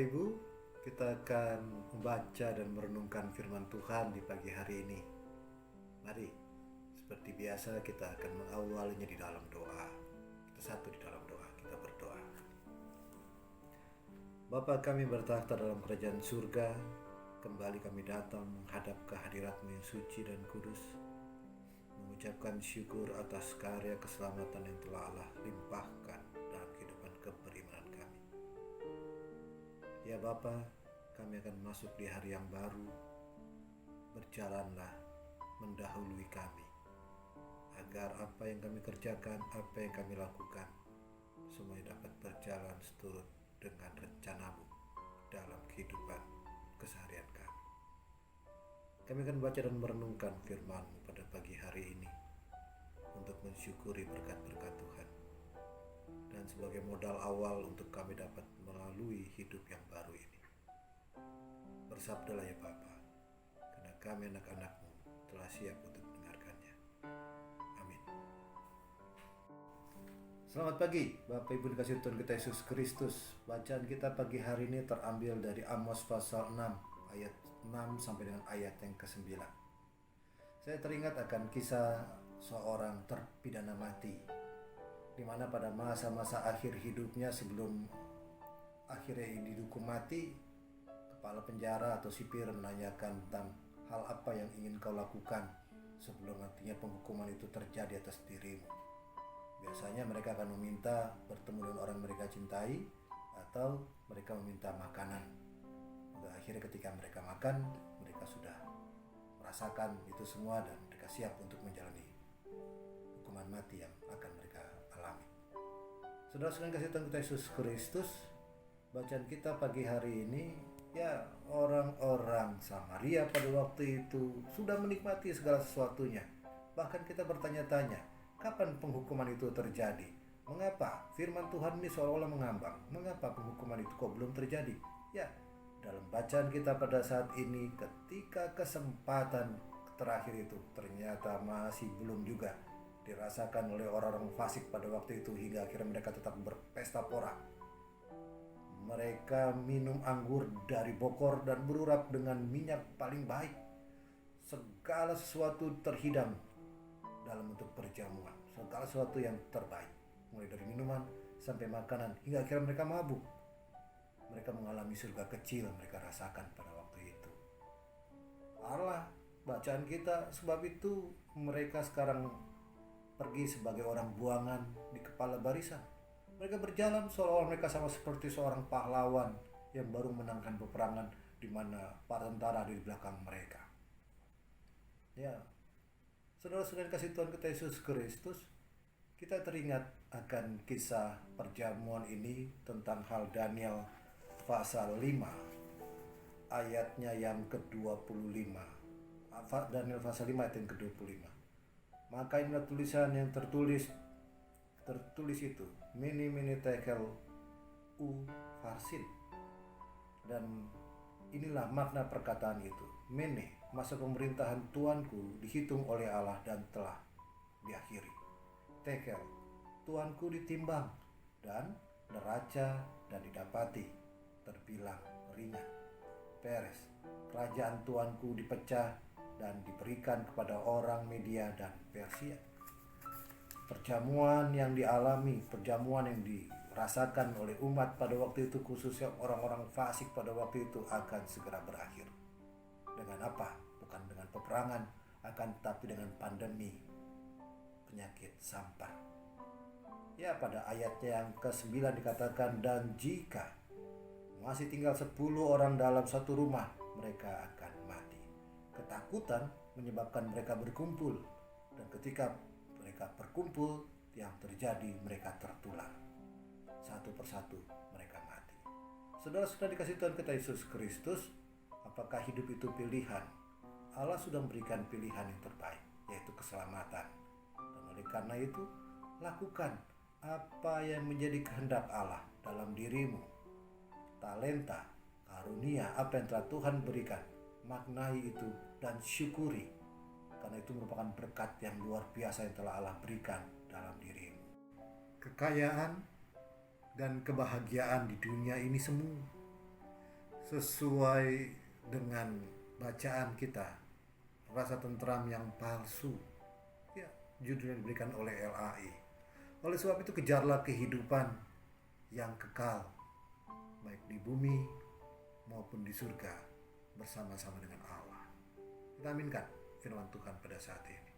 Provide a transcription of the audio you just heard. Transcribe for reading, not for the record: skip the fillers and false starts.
Ibu, kita akan membaca dan merenungkan firman Tuhan di pagi hari ini. Mari, seperti biasa kita akan mengawalinya di dalam doa. Kita satu di dalam doa, kita berdoa. Bapa kami bertakhta dalam kerajaan surga, kembali kami datang menghadap kehadirat-Mu yang suci dan kudus, mengucapkan syukur atas karya keselamatan yang telah Allah limpahkan dalam kehidupan keberimanan kami. Ya Bapa, kami akan masuk di hari yang baru. Berjalanlah mendahului kami, agar apa yang kami kerjakan, apa yang kami lakukan, semuanya dapat berjalan seturut dengan rencana-Mu dalam kehidupan keseharian kami. Kami akan baca dan merenungkan firman-Mu pada pagi hari ini untuk mensyukuri berkat-berkat Tuhan, dan sebagai modal awal untuk kami dapat melalui hidup yang baru ini. Bersabdalah ya Bapa, karena kami anak-anak-Mu telah siap untuk mendengarkannya. Amin. Selamat pagi Bapak Ibu dikasihi Tuhan kita Yesus Kristus. Bacaan kita pagi hari ini terambil dari Amos pasal 6 ayat 6 sampai dengan ayat yang ke-9. Saya teringat akan kisah seorang terpidana mati, di mana pada masa-masa akhir hidupnya sebelum akhirnya dihukum mati, kepala penjara atau sipir menanyakan tentang hal apa yang ingin kau lakukan sebelum nantinya penghukuman itu terjadi atas dirimu. Biasanya mereka akan meminta bertemu dengan orang mereka cintai, atau mereka meminta makanan. Pada akhirnya ketika mereka makan, mereka sudah merasakan itu semua dan mereka siap untuk menjalani hukuman mati yang akan mereka alami. Saudara-saudara kasih Tuhan kita Yesus Kristus, bacaan kita pagi hari ini, ya, orang-orang Samaria pada waktu itu sudah menikmati segala sesuatunya. Bahkan kita bertanya-tanya, kapan penghukuman itu terjadi? Mengapa firman Tuhan ini seolah-olah mengambang? Mengapa penghukuman itu kok belum terjadi? Ya, dalam bacaan kita pada saat ini, ketika kesempatan terakhir itu ternyata masih belum juga dirasakan oleh orang-orang fasik pada waktu itu, hingga akhirnya mereka tetap berpesta pora. Mereka minum anggur dari bokor dan berurap dengan minyak paling baik. Segala sesuatu terhidang dalam bentuk perjamuan, segala sesuatu yang terbaik, mulai dari minuman sampai makanan, hingga akhirnya mereka mabuk. Mereka mengalami surga kecil mereka rasakan pada waktu itu. Allah, bacaan kita, sebab itu mereka sekarang pergi sebagai orang buangan di kepala barisan. Mereka berjalan seolah-olah mereka sama seperti seorang pahlawan yang baru menangkan peperangan, di mana para tentara di belakang mereka. Ya, saudara-saudara kasih Tuhan kita Yesus Kristus, kita teringat akan kisah perjamuan ini tentang hal Daniel pasal 5 ayatnya yang ke-25. Daniel pasal 5 ayat yang ke-25. Maka inilah tulisan yang tertulis itu, mene tekel farsin. Dan inilah makna perkataan itu. Mene, masa pemerintahan Tuanku dihitung oleh Allah dan telah diakhiri. Tekel, Tuanku ditimbang dan neraca dan didapati terbilang ringan. Peres, kerajaan Tuanku dipecah dan diberikan kepada orang Media dan Persia. Perjamuan yang dialami, perjamuan yang dirasakan oleh umat pada waktu itu, khususnya orang-orang fasik pada waktu itu, akan segera berakhir. Dengan apa? Bukan dengan peperangan, akan tetapi dengan pandemi penyakit sampar. Ya, pada ayatnya yang ke-9 dikatakan, dan jika masih tinggal 10 orang dalam satu rumah, mereka akan mati. Ketakutan menyebabkan mereka berkumpul, dan ketika mereka berkumpul, yang terjadi mereka tertular. Satu persatu mereka mati. Saudara-saudara dikasih Tuhan kita Yesus Kristus, apakah hidup itu pilihan? Allah sudah memberikan pilihan yang terbaik, yaitu keselamatan. Dan oleh karena itu, lakukan apa yang menjadi kehendak Allah dalam dirimu. Talenta, karunia, apa yang telah Tuhan berikan, maknai itu dan syukuri, karena itu merupakan berkat yang luar biasa yang telah Allah berikan dalam dirimu. Kekayaan dan kebahagiaan di dunia ini semu. sesuai dengan bacaan kita, rasa tentram yang palsu. Ya, judulnya diberikan oleh LAI. Oleh sebab itu kejarlah kehidupan yang kekal, baik di bumi maupun di surga bersama-sama dengan Allah. Kita aminkan firman Tuhan pada saat ini.